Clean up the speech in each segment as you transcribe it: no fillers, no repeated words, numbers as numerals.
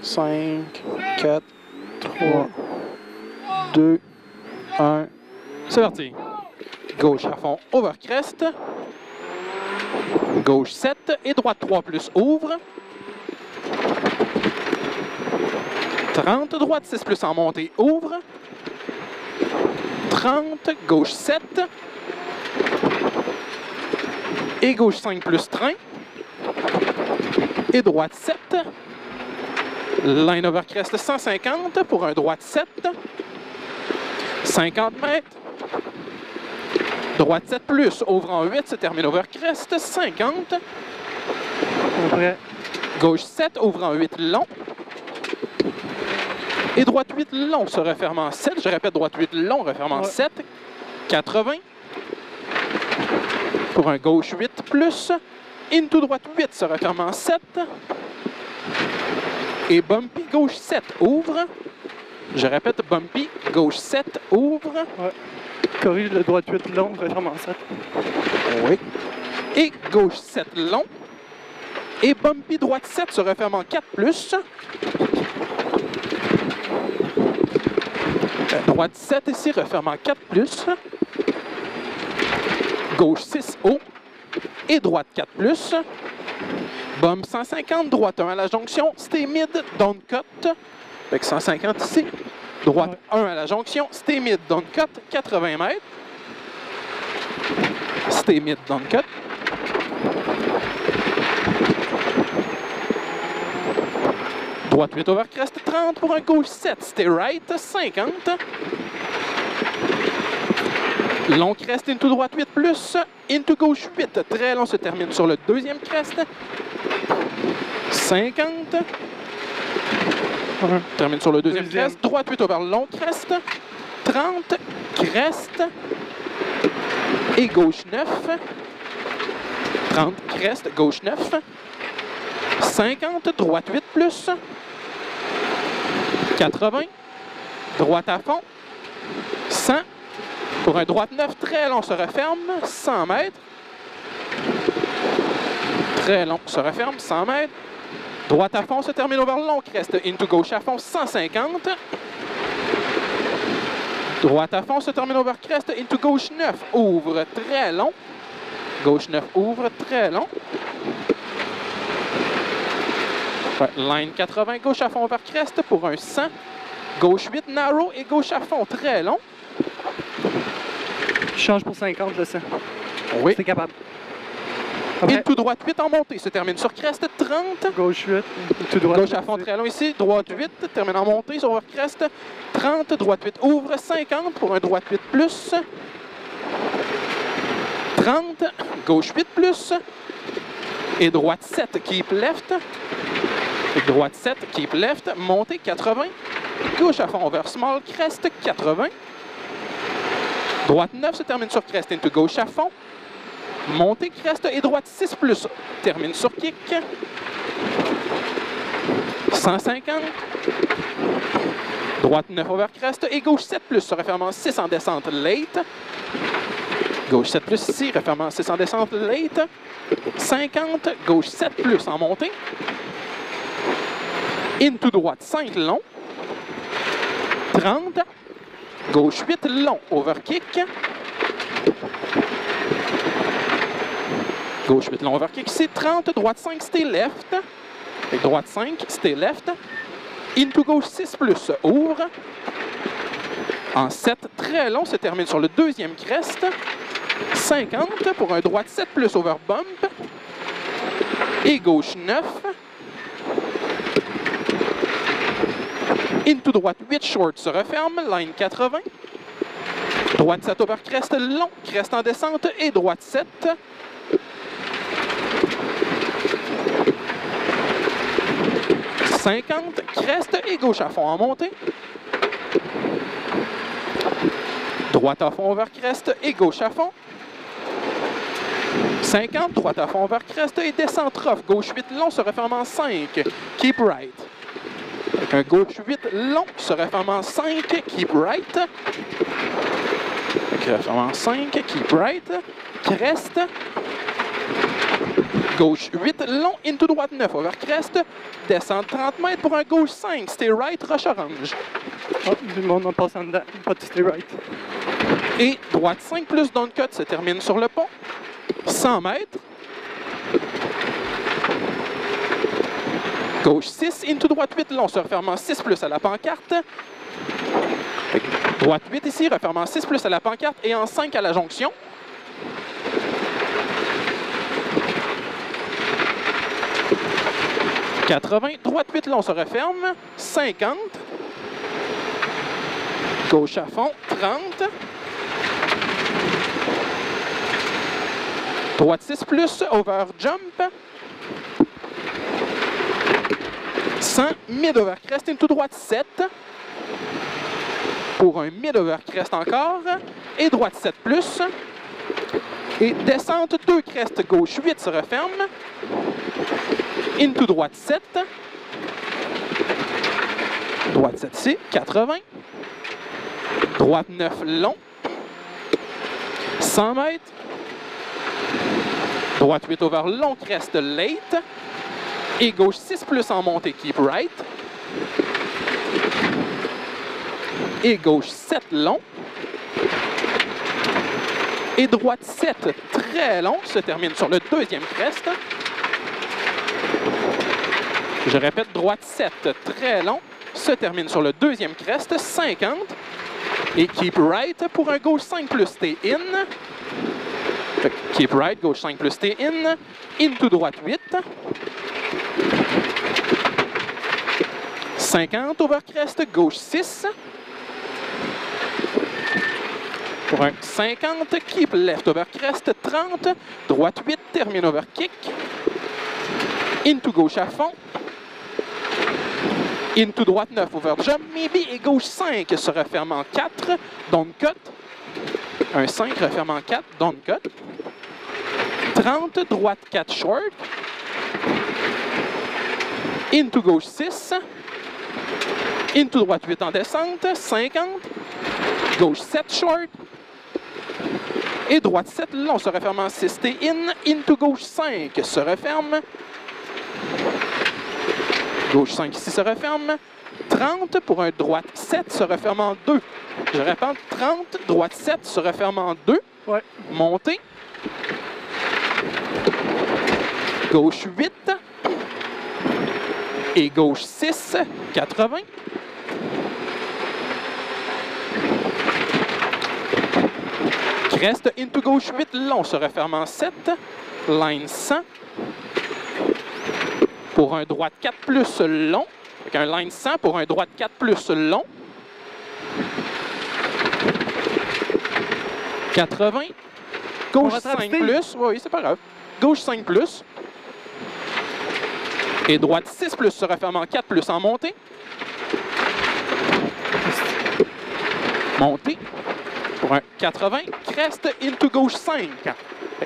5, 4, 3, 2, 1. C'est parti. Gauche à fond, over crest. Gauche 7 et droite 3 plus ouvre. 30, droite 6 plus en montée, ouvre. 30, gauche 7. Et gauche 5 plus train. Et droite 7. Line over crest 150 pour un droite 7. 50 mètres. Droite 7 plus, ouvre en 8, se termine over crest 50. Après. Gauche 7, ouvre en 8 long. Et droite 8 long, se referme en 7. Je répète, droite 8 long, referme en 7. 80. Pour un gauche 8 plus. Into droite 8, se referme en 7. Et bumpy gauche 7, ouvre. Je répète, bumpy gauche 7, ouvre. Ouais. Corrige le droite 8 long, referme en 7. Oui. Et gauche 7 long. Et bumpy droite 7 se referme en 4 plus. Droite 7 ici, referme en 4 plus. Gauche 6 haut. Et droite 4 plus. Bump 150, droite 1 à la jonction. Stay mid, down cut. Avec 150 ici. Droite 1 à la jonction. Stay mid, down cut. 80 mètres. Stay mid, down cut. Droite 8 over crest 30 pour un gauche 7. Stay right 50. Long crest into droite 8 plus. Into gauche 8. Très long se termine sur le deuxième crest. 50. Termine sur le deuxième crest. Droite 8 over long crest. 30. Crest. Et gauche 9. 30. Crest. Gauche 9. 50. Droite 8 plus. 80. Droite à fond. 100. Pour un droite 9, très long, se referme. 100 mètres. Très long, se referme. 100 mètres. Droite à fond, se termine over long crest. Into gauche à fond, 150. Droite à fond, se termine over crest. Into gauche 9, ouvre, très long. Gauche 9, ouvre, très long. Line 80, gauche à fond over crest pour un 100. Gauche 8, narrow et gauche à fond, très long. Je change pour 50, je sais. Oui. C'est capable. Into droite 8 en montée, se termine sur crest 30. Gauche 8, tout droit. Gauche à fond très long ici, droite 8, termine en montée sur over crest 30, droite 8 ouvre 50 pour un droite 8 plus. 30, gauche 8 plus. Et droite 7, keep left. Et droite 7, keep left, montée 80. Gauche à fond over small, crest 80. Droite 9 se termine sur crest into gauche à fond. Montée crest et droite 6 plus. Termine sur kick. 150. Droite 9 over crest et gauche 7 plus. Se refermant 6 en descente late. Gauche 7 plus ici, refermant 6 en descente late. 50. Gauche 7 plus en montée. Into droite 5 long. 30. Gauche 8 long, overkick. Gauche 8 long, overkick ici. 30, droite 5, stay left. Et droite 5, stay left. Into gauche 6 plus, ouvre. En 7, très long, se termine sur le deuxième crest. 50 pour un droite 7 plus, over bump. Et gauche 9. Into droite 8 short se referme, line 80. Droite 7 over crest long, crest en descente et droite 7. « 50, crest et gauche à fond en montée. Droite à fond over crest et gauche à fond. 50, droite à fond over crest et descente rough. Gauche 8 long se referme en 5. Keep right. Avec un gauche 8 long se referme en 5. Keep right. Referme en 5. Keep right. Crest. Gauche 8, long, into droite 9, over crest. Descente 30 mètres pour un gauche 5, stay right, roche orange. Oh, du monde en passant dedans. Pas de stay right. Et droite 5 plus down cut se termine sur le pont. 100 mètres. Gauche 6, into droite 8, long, se refermant 6 plus à la pancarte. Droite 8 ici, refermant 6 plus à la pancarte et en 5 à la jonction. « 80, droite 8 long se referme, 50, gauche à fond, 30, droite 6 plus, over jump, 100, mid over crest, into droite 7, pour un mid over crest encore, et droite 7 plus, et descente 2 crest, gauche 8 se referme, into droite 7, droite 7 ici, 80, droite 9 long, 100 mètres, droite 8 over long crest late, et gauche 6 plus en montée, keep right, et gauche 7 long, et droite 7 très long, se termine sur le deuxième crest. Je répète, droite 7 très long, se termine sur le deuxième crest, 50, et keep right pour un gauche 5 plus stay in. Keep right, gauche 5 plus stay in, into droite 8. 50, over crest, gauche 6. Pour un 50, keep left over crest, 30, droite 8, termine over kick. Into gauche à fond. Into droite 9, over jump, maybe, et gauche 5 se referme en 4, down cut. Un 5 referme en 4, down cut. 30, droite 4 short. Into gauche 6. Into droite 8 en descente, 50. Gauche 7 short. Et droite 7 long se referme en 6, stay in. Into gauche 5 se referme. Gauche 5 ici se referme. 30 pour un droite 7 se referme en 2. Je répète, 30, droite 7 se referme en 2. Ouais. Montée. Gauche 8. Et gauche 6, 80. Crest into gauche 8 long se referme en 7. Line 100. Pour un droite 4 plus long. Avec un line 100 pour un droite 4 plus long. 80. Gauche 5 plus. Oui, c'est pas grave. Gauche 5 plus. Et droite 6 plus se referme en 4 plus en montée. Montée. Pour un 80. Crest into gauche 5.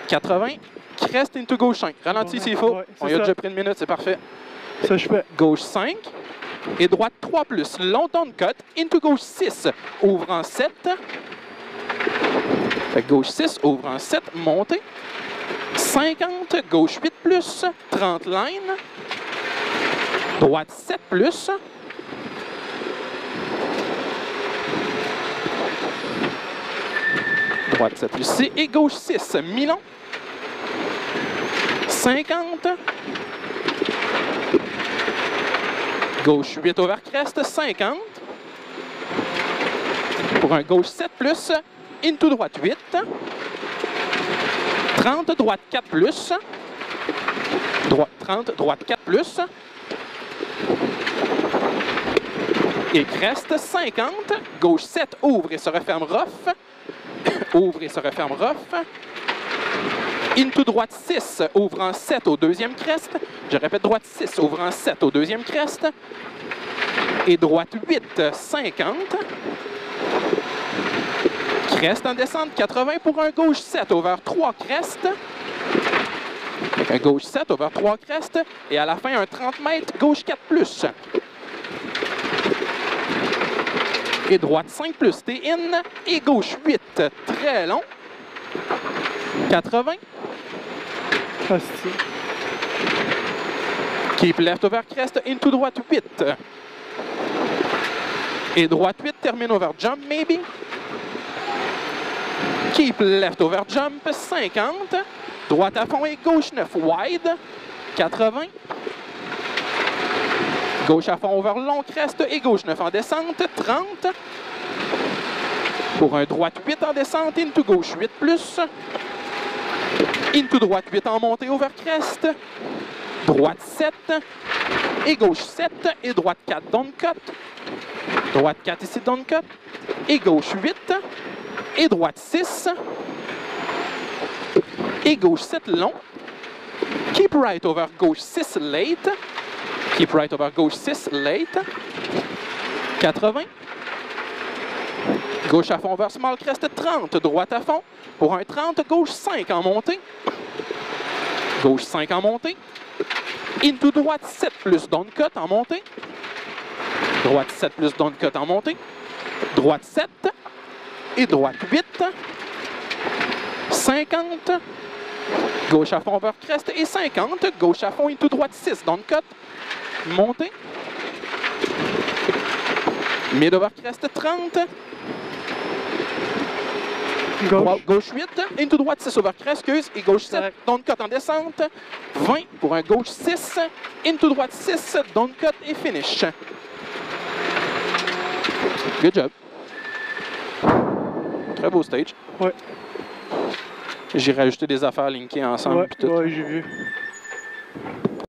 80. Crest into gauche 5. Ralentis s'il faut. Ouais, On y a déjà pris une minute, c'est parfait. Ça, je fais. Gauche 5. Et droite 3 plus. Long down cut. Into gauche 6. Ouvre en 7. Fait que gauche 6. Ouvre en 7. Montée. 50. Gauche 8 plus. 30 line. Droite 7 plus. Droite 7 plus ici. Et gauche 6. Mi-long. 50. Gauche 8 over crest, 50. Pour un gauche 7 plus, into droite 8. 30, droite 4 plus. 30, droite 4 plus. Et crest, 50. Gauche 7, ouvre et se referme rough. Ouvre et se referme rough. Into droite 6, ouvre en 7 au deuxième crest. Je répète, droite 6, ouvre en 7 au deuxième crest. Et droite 8, 50. Crest en descente, 80 pour un gauche 7, over 3 crest. Avec un gauche 7, over 3 crest. Et à la fin, un 30 mètres, gauche 4 plus. Et droite 5 plus, stay in. Et gauche 8, très long. 80. Keep left over crest, into droite 8. Et droite 8, termine over jump, maybe. Keep left over jump, 50. Droite à fond et gauche 9, wide, 80. Gauche à fond over long crest et gauche 9 en descente, 30. Pour un droite 8 en descente, into gauche 8 plus. Into droite 8 en montée over crest. Droite 7 et gauche 7 et droite 4 down cut. Droite 4 ici down cut et gauche 8 et droite 6 et gauche 7 long. Keep right over gauche 6 late. Keep right over gauche 6 late. 80. Gauche à fond vers small crest 30. Droite à fond pour un 30. Gauche 5 en montée. Gauche 5 en montée. Into droite 7 plus down cut en montée. Droite 7 plus down cut en montée. Droite 7 et droite 8. 50. Gauche à fond vers crest et 50. Gauche à fond into droite 6 down cut. Montée. Mid over crest 30. Gauche 8, into droite 6 over crest, et gauche 7, down cut en descente. 20 pour un gauche 6, into droite 6, down cut et finish. Good job. Très beau stage. Ouais. J'ai rajouté des affaires linkées ensemble. Ouais, j'ai vu.